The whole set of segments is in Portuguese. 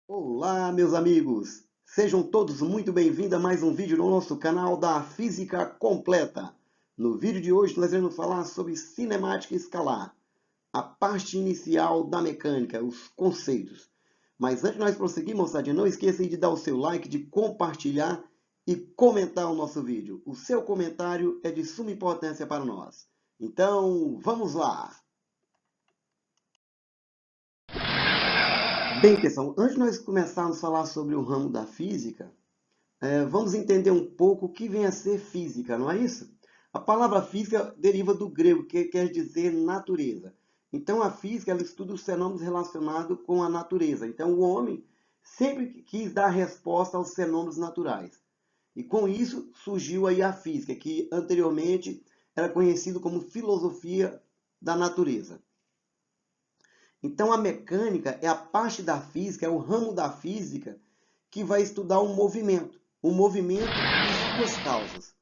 Olá, meus amigos! Sejam todos muito bem-vindos a mais um vídeo no nosso canal da Física Completa. No vídeo de hoje nós iremos falar sobre cinemática escalar, a parte inicial da mecânica, os conceitos. Mas antes de nós prosseguir, moçadinha, não esqueça de dar o seu like, de compartilhar e comentar o nosso vídeo. O seu comentário é de suma importância para nós. Então, vamos lá! Bem, pessoal, antes de nós começarmos a falar sobre o ramo da física, vamos entender um pouco o que vem a ser física, não é isso? A palavra física deriva do grego, que quer dizer natureza. Então, a física ela estuda os fenômenos relacionados com a natureza. Então, o homem sempre quis dar resposta aos fenômenos naturais. E com isso surgiu aí a física, que anteriormente era conhecido como filosofia da natureza. Então, a mecânica é a parte da física, é o ramo da física que vai estudar o movimento e suas causas.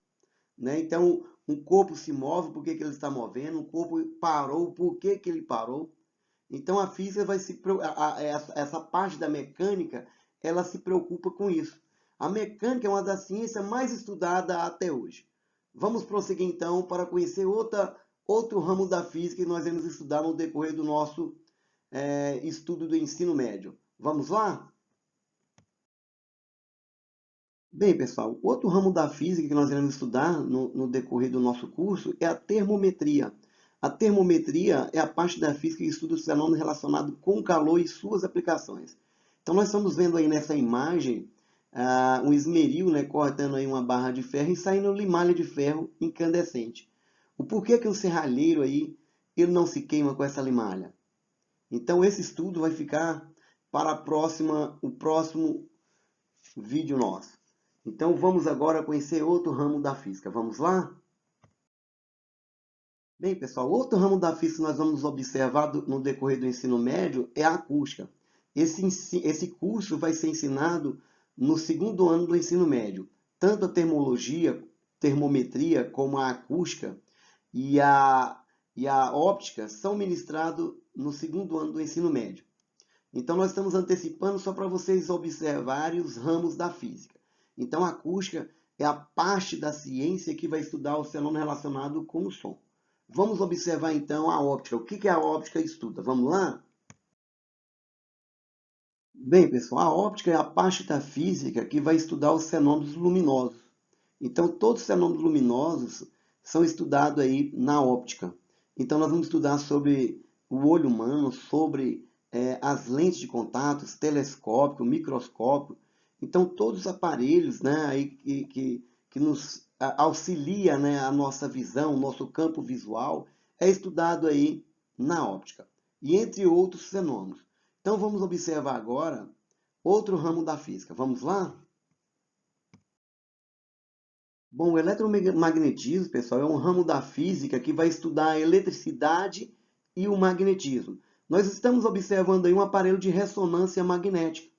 Né? Então, um corpo se move, por que ele está movendo? Um corpo parou, por que ele parou? Então, a física vai se essa parte da mecânica, ela se preocupa com isso. A mecânica é uma das ciências mais estudadas até hoje. Vamos prosseguir então para conhecer outro ramo da física que nós vamos estudar no decorrer do nosso estudo do ensino médio. Vamos lá? Bem, pessoal, outro ramo da física que nós iremos estudar no decorrer do nosso curso é a termometria. A termometria é a parte da física que estuda os fenômenos relacionados com o calor e suas aplicações. Então, nós estamos vendo aí nessa imagem um esmeril, né, cortando aí uma barra de ferro e saindo limalha de ferro incandescente. O porquê que o serralheiro aí ele não se queima com essa limalha? Então, esse estudo vai ficar para o próximo vídeo nosso. Então, vamos agora conhecer outro ramo da física. Vamos lá? Bem, pessoal, outro ramo da física que nós vamos observar no decorrer do ensino médio é a acústica. Esse curso vai ser ensinado no segundo ano do ensino médio. Tanto a termometria, como a acústica e a óptica são ministrados no segundo ano do ensino médio. Então, nós estamos antecipando só para vocês observarem os ramos da física. Então, a acústica é a parte da ciência que vai estudar o fenômeno relacionado com o som. Vamos observar, então, a óptica. O que a óptica estuda? Vamos lá? Bem, pessoal, a óptica é a parte da física que vai estudar os fenômenos luminosos. Então, todos os fenômenos luminosos são estudados aí na óptica. Então, nós vamos estudar sobre o olho humano, sobre as lentes de contato, telescópio, microscópio. Então, todos os aparelhos, né, aí que nos auxilia, né, a nossa visão, o nosso campo visual, é estudado aí na óptica. E entre outros fenômenos. Então, vamos observar agora outro ramo da física. Vamos lá? Bom, o eletromagnetismo, pessoal, é um ramo da física que vai estudar a eletricidade e o magnetismo. Nós estamos observando aí um aparelho de ressonância magnética.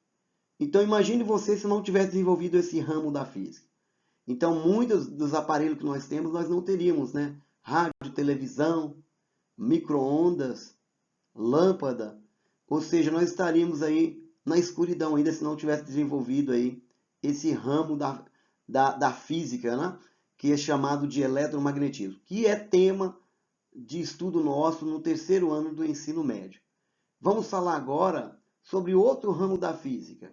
Então, imagine você se não tivesse desenvolvido esse ramo da física. Então, muitos dos aparelhos que nós temos, nós não teríamos, né? Rádio, televisão, micro-ondas, lâmpada. Ou seja, nós estaríamos aí na escuridão ainda se não tivesse desenvolvido aí esse ramo da física, né? Que é chamado de eletromagnetismo, que é tema de estudo nosso no terceiro ano do ensino médio. Vamos falar agora sobre outro ramo da física,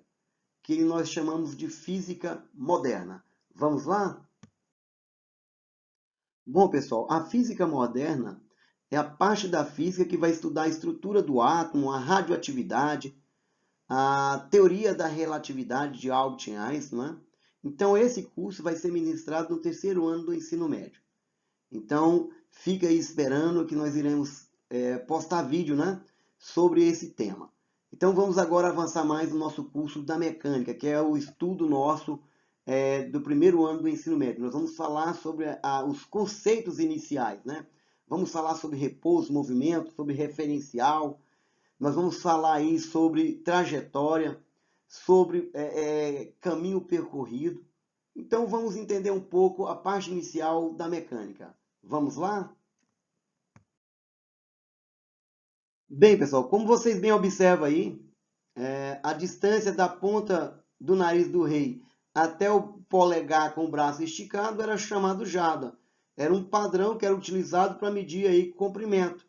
que nós chamamos de física moderna. Vamos lá? Bom, pessoal, a física moderna é a parte da física que vai estudar a estrutura do átomo, a radioatividade, a teoria da relatividade de Albert Einstein, né? Então, esse curso vai ser ministrado no terceiro ano do ensino médio. Então, fica aí esperando que nós iremos postar vídeo, né, sobre esse tema. Então, vamos agora avançar mais no nosso curso da mecânica, que é o estudo nosso do primeiro ano do ensino médio. Nós vamos falar sobre os conceitos iniciais, né? Vamos falar sobre repouso, movimento, sobre referencial, nós vamos falar aí sobre trajetória, sobre caminho percorrido. Então vamos entender um pouco a parte inicial da mecânica. Vamos lá? Bem, pessoal, como vocês bem observam aí, A distância da ponta do nariz do rei até o polegar com o braço esticado era chamado jarda. Era um padrão que era utilizado para medir aí comprimento.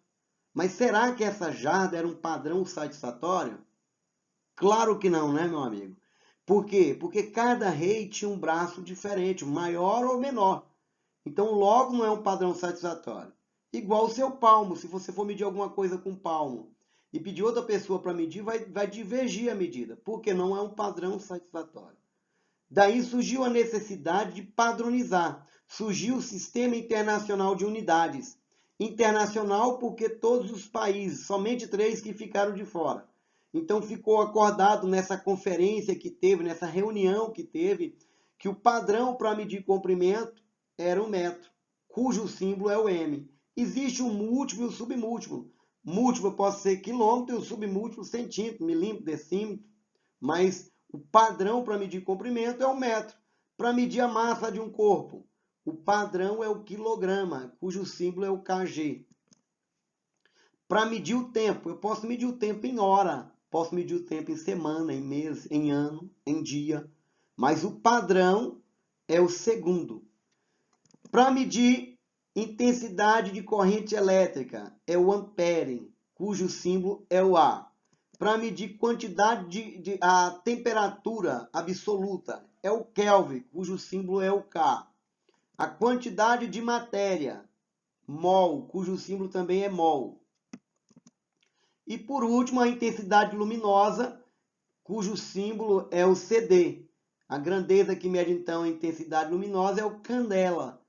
Mas será que essa jarda era um padrão satisfatório? Claro que não, né, meu amigo? Por quê? Porque cada rei tinha um braço diferente, maior ou menor. Então, logo não é um padrão satisfatório. Igual o seu palmo, se você for medir alguma coisa com palmo e pedir outra pessoa para medir, vai divergir a medida, porque não é um padrão satisfatório. Daí surgiu a necessidade de padronizar. Surgiu o Sistema Internacional de Unidades. Internacional porque todos os países, somente 3 que ficaram de fora. Então ficou acordado nessa conferência que teve, nessa reunião que teve, que o padrão para medir comprimento era o metro, cujo símbolo é o m. Existe o múltiplo e o submúltiplo. Múltiplo pode ser quilômetro e o submúltiplo centímetro, milímetro, decímetro. Mas o padrão para medir comprimento é o metro. Para medir a massa de um corpo, o padrão é o quilograma, cujo símbolo é o kg. Para medir o tempo, eu posso medir o tempo em hora, posso medir o tempo em semana, em mês, em ano, em dia, mas o padrão é o segundo. Para medir intensidade de corrente elétrica, é o ampere, cujo símbolo é o A. Para medir quantidade a temperatura absoluta, é o Kelvin, cujo símbolo é o K. A quantidade de matéria, mol, cujo símbolo também é mol. E por último, a intensidade luminosa, cujo símbolo é o CD. A grandeza que mede então a intensidade luminosa é o candela,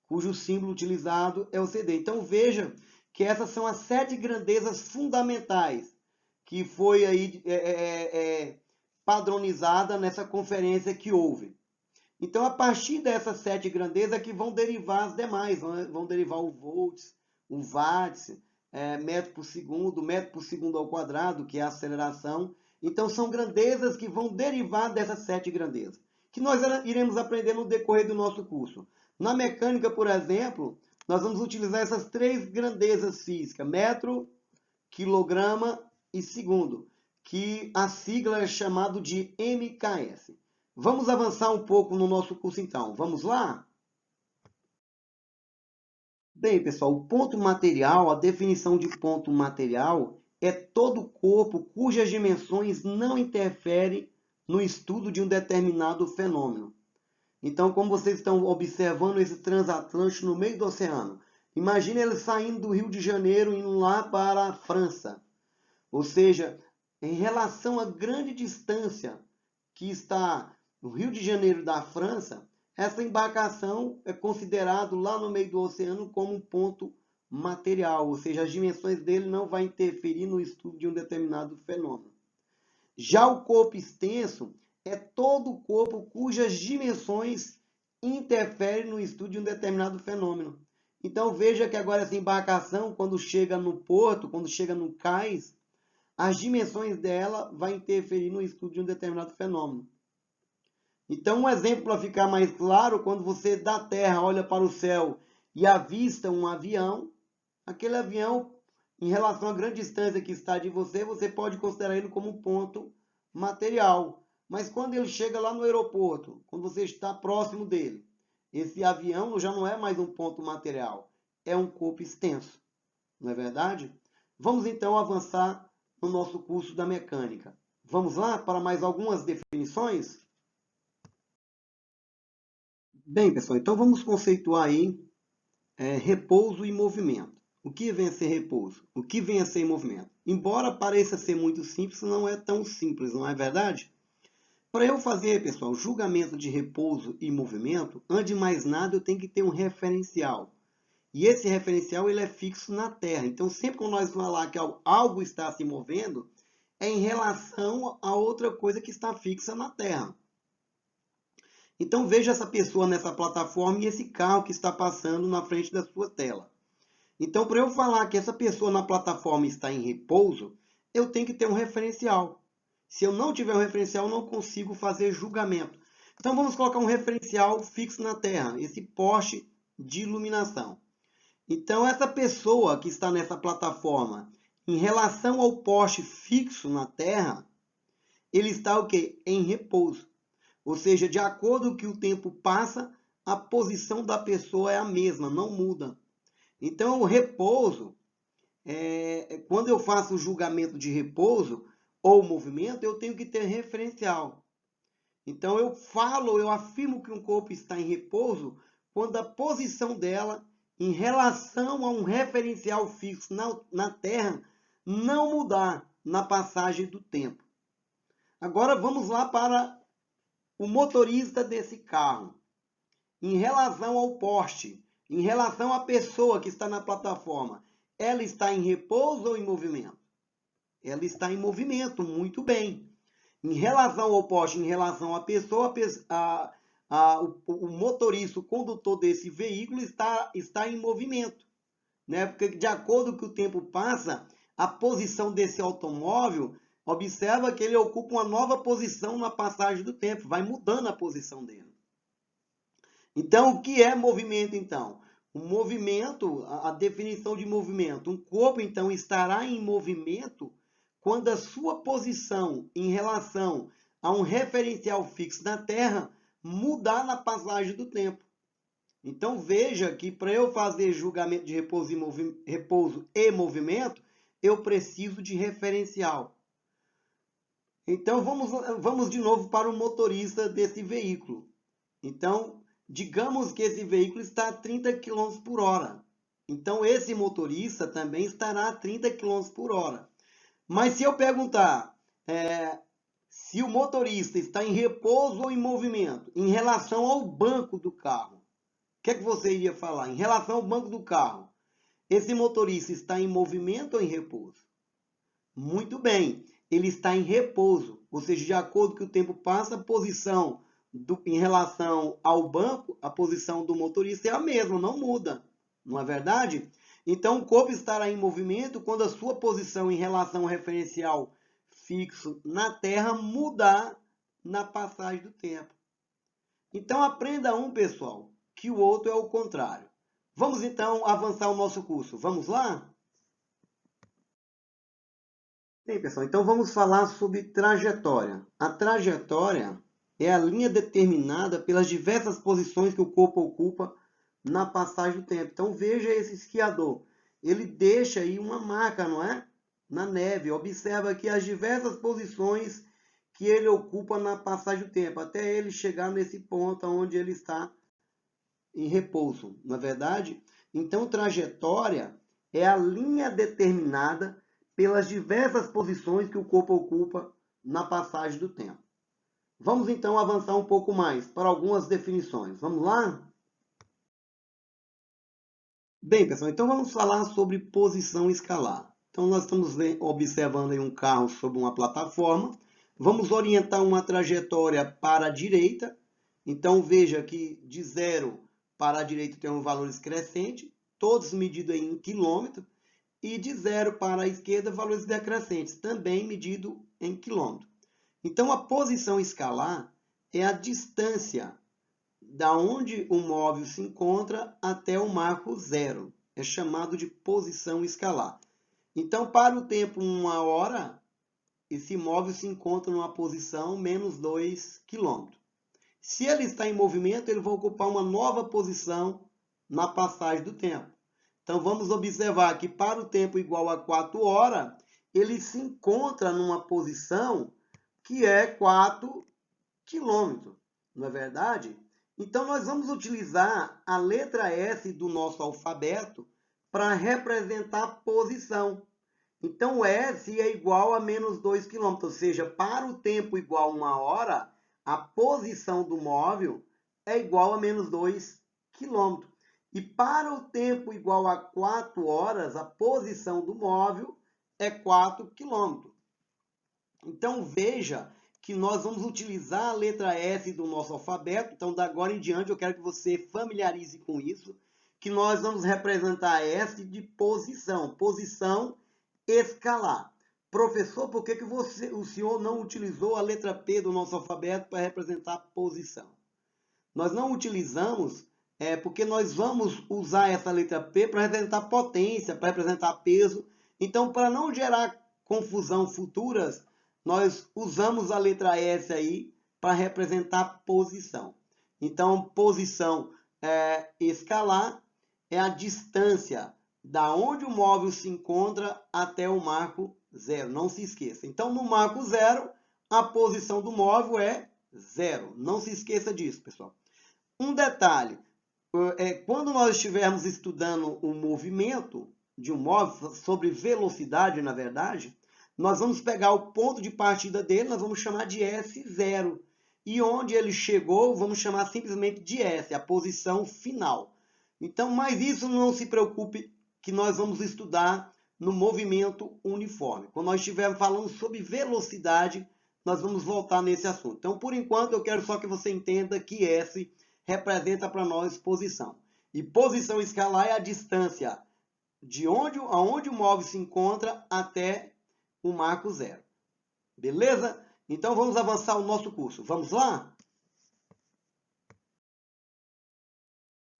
cujo símbolo utilizado é o CD. Então veja que essas são as 7 grandezas fundamentais que foi aí padronizada nessa conferência que houve. Então, a partir dessas 7 grandezas que vão derivar as demais, vão derivar o volts, o watts, metro por segundo ao quadrado, que é a aceleração. Então, são grandezas que vão derivar dessas 7 grandezas, que nós iremos aprender no decorrer do nosso curso. Na mecânica, por exemplo, nós vamos utilizar essas 3 grandezas físicas, metro, quilograma e segundo, que a sigla é chamada de MKS. Vamos avançar um pouco no nosso curso então. Vamos lá? Bem, pessoal, o ponto material, a definição de ponto material é todo corpo cujas dimensões não interferem no estudo de um determinado fenômeno. Então, como vocês estão observando esse transatlântico no meio do oceano, imagine ele saindo do Rio de Janeiro e indo lá para a França. Ou seja, em relação à grande distância que está no Rio de Janeiro da França, essa embarcação é considerado lá no meio do oceano como um ponto material, ou seja, as dimensões dele não vão interferir no estudo de um determinado fenômeno. Já o corpo extenso é todo o corpo cujas dimensões interferem no estudo de um determinado fenômeno. Então veja que agora essa embarcação, quando chega no porto, quando chega no cais, as dimensões dela vão interferir no estudo de um determinado fenômeno. Então, um exemplo para ficar mais claro, quando você da Terra olha para o céu e avista um avião, aquele avião, em relação à grande distância que está de você, você pode considerar ele como um ponto material. Mas quando ele chega lá no aeroporto, quando você está próximo dele, esse avião já não é mais um ponto material, é um corpo extenso. Não é verdade? Vamos então avançar no nosso curso da mecânica. Vamos lá para mais algumas definições? Bem, pessoal, então vamos conceituar aí repouso e movimento. O que vem a ser repouso? O que vem a ser movimento? Embora pareça ser muito simples, não é tão simples, não é verdade? Para eu fazer, pessoal, julgamento de repouso e movimento, antes de mais nada, eu tenho que ter um referencial. E esse referencial ele é fixo na Terra. Então, sempre que nós falar que algo está se movendo, é em relação a outra coisa que está fixa na Terra. Então veja essa pessoa nessa plataforma e esse carro que está passando na frente da sua tela. Então, para eu falar que essa pessoa na plataforma está em repouso, eu tenho que ter um referencial. Se eu não tiver um referencial, eu não consigo fazer julgamento. Então vamos colocar um referencial fixo na Terra, esse poste de iluminação. Então essa pessoa que está nessa plataforma, em relação ao poste fixo na Terra, ele está o quê? Em repouso. Ou seja, de acordo com que o tempo passa, a posição da pessoa é a mesma, não muda. Então, o repouso, quando eu faço o julgamento de repouso ou movimento, eu tenho que ter referencial. Então, eu afirmo que um corpo está em repouso quando a posição dela em relação a um referencial fixo na Terra não mudar na passagem do tempo. Agora, vamos lá para o motorista desse carro. Em relação ao poste, em relação à pessoa que está na plataforma, ela está em repouso ou em movimento? Ela está em movimento, muito bem. Em relação ao poste, em relação à pessoa, o motorista, o condutor desse veículo está em movimento, né? Porque de acordo com que o tempo passa, a posição desse automóvel, observa que ele ocupa uma nova posição na passagem do tempo, vai mudando a posição dele. Então, o que é movimento, então? O movimento, a definição de movimento, um corpo, então, estará em movimento quando a sua posição em relação a um referencial fixo na Terra mudar na passagem do tempo. Então, veja que para eu fazer julgamento de repouso e movimento, eu preciso de referencial. Então, vamos de novo para o motorista desse veículo. Então, digamos que esse veículo está a 30 km por hora. Então, esse motorista também estará a 30 km por hora. Mas se eu perguntar se o motorista está em repouso ou em movimento em relação ao banco do carro, o que é que você iria falar? Em relação ao banco do carro, esse motorista está em movimento ou em repouso? Muito bem, ele está em repouso, ou seja, de acordo com que o tempo passa, a posição em relação ao banco, a posição do motorista é a mesma, não muda, não é verdade? Então, o corpo estará em movimento quando a sua posição em relação ao referencial fixo na Terra mudar na passagem do tempo. Então, aprenda um, pessoal, que o outro é o contrário. Vamos, então, avançar o nosso curso. Vamos lá? Bem, pessoal, então vamos falar sobre trajetória. A trajetória é a linha determinada pelas diversas posições que o corpo ocupa na passagem do tempo. Então veja esse esquiador. Ele deixa aí uma marca, não é? Na neve. Observa aqui as diversas posições que ele ocupa na passagem do tempo, até ele chegar nesse ponto onde ele está em repouso, não é verdade? Então, trajetória é a linha determinada pelas diversas posições que o corpo ocupa na passagem do tempo. Vamos então avançar um pouco mais para algumas definições. Vamos lá? Bem, pessoal, então vamos falar sobre posição escalar. Então nós estamos observando aí um carro sobre uma plataforma. Vamos orientar uma trajetória para a direita. Então veja que de 0 para a direita tem um valores crescentes, todos medidos em quilômetro. E de 0 para a esquerda, valores decrescentes, também medido em quilômetro. Então, a posição escalar é a distância da onde o móvel se encontra até o marco zero. É chamado de posição escalar. Então, para o tempo 1 hora, esse móvel se encontra numa posição menos 2 km. Se ele está em movimento, ele vai ocupar uma nova posição na passagem do tempo. Então, vamos observar que para o tempo igual a 4 horas, ele se encontra numa posição que é 4 quilômetros, não é verdade? Então, nós vamos utilizar a letra S do nosso alfabeto para representar a posição. Então, S é igual a menos 2 km, ou seja, para o tempo igual a 1 hora, a posição do móvel é igual a menos 2 km. E para o tempo igual a 4 horas, a posição do móvel é 4 km. Então, veja que nós vamos utilizar a letra S do nosso alfabeto. Então, da agora em diante, eu quero que você familiarize com isso, que nós vamos representar S de posição, posição escalar. Professor, por que o senhor não utilizou a letra P do nosso alfabeto para representar posição? Nós não utilizamos porque nós vamos usar essa letra P para representar potência, para representar peso. Então, para não gerar confusão futuras, nós usamos a letra S aí para representar posição. Então, posição escalar é a distância da onde o móvel se encontra até o marco zero. Não se esqueça. Então, no marco zero, a posição do móvel é zero. Não se esqueça disso, pessoal. Um detalhe, quando nós estivermos estudando o movimento de um móvel, sobre velocidade, na verdade, nós vamos pegar o ponto de partida dele, nós vamos chamar de S0. E onde ele chegou, vamos chamar simplesmente de S, a posição final. Então, mas isso não se preocupe, que nós vamos estudar no movimento uniforme. Quando nós estivermos falando sobre velocidade, nós vamos voltar nesse assunto. Então, por enquanto, eu quero só que você entenda que S representa para nós posição. E posição escalar é a distância de aonde o móvel se encontra até o marco zero. Beleza? Então vamos avançar o nosso curso. Vamos lá?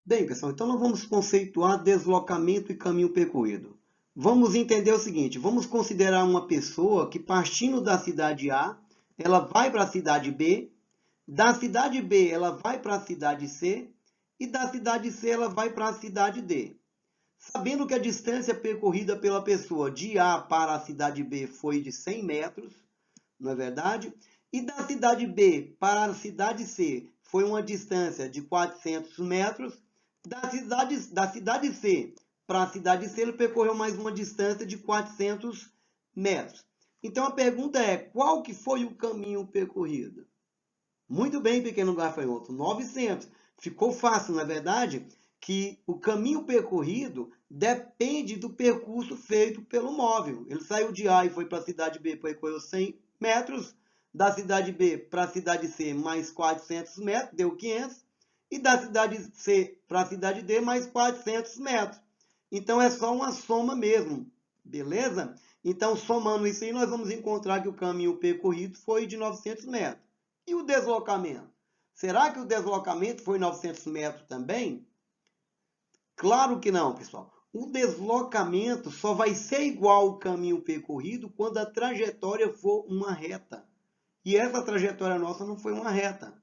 Bem, pessoal, então nós vamos conceituar deslocamento e caminho percorrido. Vamos entender o seguinte, vamos considerar uma pessoa que partindo da cidade A, ela vai para a cidade B, da cidade B ela vai para a cidade C, e da cidade C ela vai para a cidade D. Sabendo que a distância percorrida pela pessoa de A para a cidade B foi de 100 metros, não é verdade? E da cidade B para a cidade C foi uma distância de 400 metros. Da cidade C para a cidade C ele percorreu mais uma distância de 400 metros. Então a pergunta é, qual que foi o caminho percorrido? Muito bem, pequeno gafanhoto, 900. Ficou fácil, na verdade, que o caminho percorrido depende do percurso feito pelo móvel. Ele saiu de A e foi para a cidade B, percorreu 100 metros. Da cidade B para a cidade C, mais 400 metros, deu 500. E da cidade C para a cidade D, mais 400 metros. Então, é só uma soma mesmo, beleza? Então, somando isso aí, nós vamos encontrar que o caminho percorrido foi de 900 metros. E o deslocamento? Será que o deslocamento foi 900 metros também? Claro que não, pessoal. O deslocamento só vai ser igual ao caminho percorrido quando a trajetória for uma reta. E essa trajetória nossa não foi uma reta.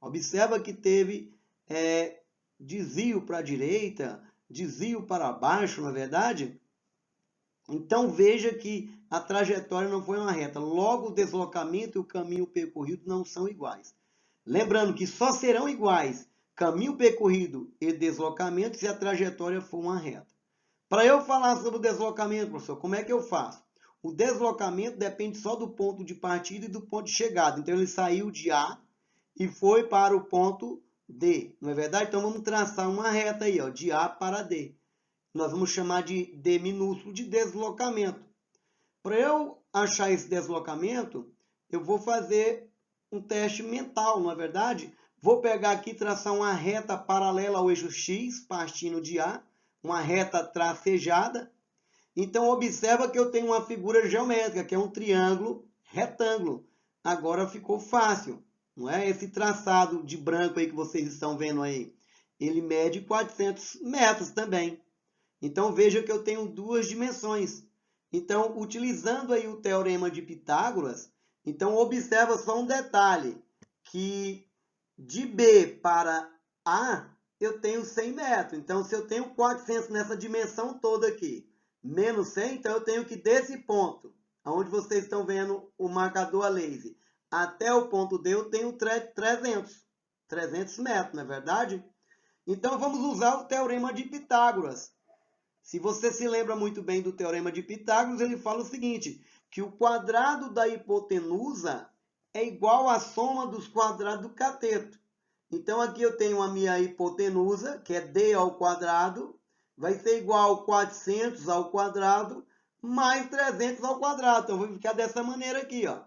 Observa que teve desvio para a direita, desvio para baixo, na verdade. Então veja que a trajetória não foi uma reta. Logo, o deslocamento e o caminho percorrido não são iguais. Lembrando que só serão iguais caminho percorrido e deslocamento se a trajetória for uma reta. Para eu falar sobre o deslocamento, professor, como é que eu faço? O deslocamento depende só do ponto de partida e do ponto de chegada. Então, ele saiu de A e foi para o ponto D, não é verdade? Então, vamos traçar uma reta aí, ó, de A para D. Nós vamos chamar de D minúsculo de deslocamento. Para eu achar esse deslocamento, eu vou fazer um teste mental, não é verdade? Vou pegar aqui e traçar uma reta paralela ao eixo X, partindo de A, uma reta tracejada. Então, observa que eu tenho uma figura geométrica, que é um triângulo retângulo. Agora ficou fácil, não é? Esse traçado de branco aí que vocês estão vendo aí, ele mede 400 metros também. Então, veja que eu tenho duas dimensões. Então, utilizando aí o teorema de Pitágoras, então observa só um detalhe, que de B para A, eu tenho 100 metros. Então, se eu tenho 400 nessa dimensão toda aqui, menos 100, então eu tenho que desse ponto, onde vocês estão vendo o marcador a laser, até o ponto D, eu tenho 300 metros, não é verdade? Então, vamos usar o teorema de Pitágoras. Se você se lembra muito bem do teorema de Pitágoras, ele fala o seguinte, que o quadrado da hipotenusa é igual à soma dos quadrados do cateto. Então, aqui eu tenho a minha hipotenusa, que é d ao quadrado, vai ser igual a 400 ao quadrado, mais 300 ao quadrado. Então, vai ficar dessa maneira aqui, ó.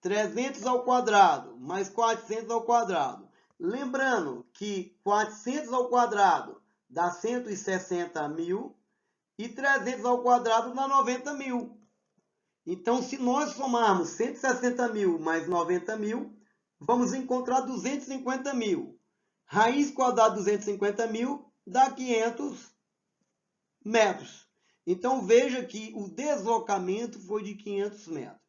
300 ao quadrado, mais 400 ao quadrado. Lembrando que 400 ao quadrado dá 160 mil e 300 ao quadrado dá 90 mil. Então, se nós somarmos 160 mil mais 90 mil, vamos encontrar 250 mil. Raiz quadrada de 250 mil dá 500 metros. Então, veja que o deslocamento foi de 500 metros.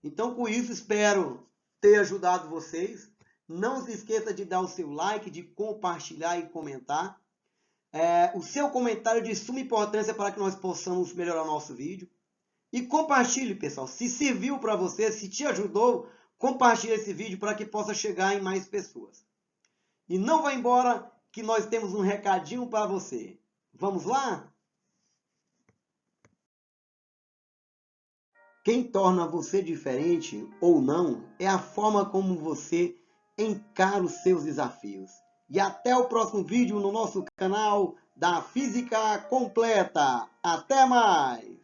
Então, com isso, espero ter ajudado vocês. Não se esqueça de dar o seu like, de compartilhar e comentar. O seu comentário é de suma importância para que nós possamos melhorar o nosso vídeo. E compartilhe, pessoal. Se serviu para você, se te ajudou, compartilhe esse vídeo para que possa chegar em mais pessoas. E não vá embora, que nós temos um recadinho para você. Vamos lá? Quem torna você diferente ou não é a forma como você encara os seus desafios. E até o próximo vídeo no nosso canal da Física Completa. Até mais!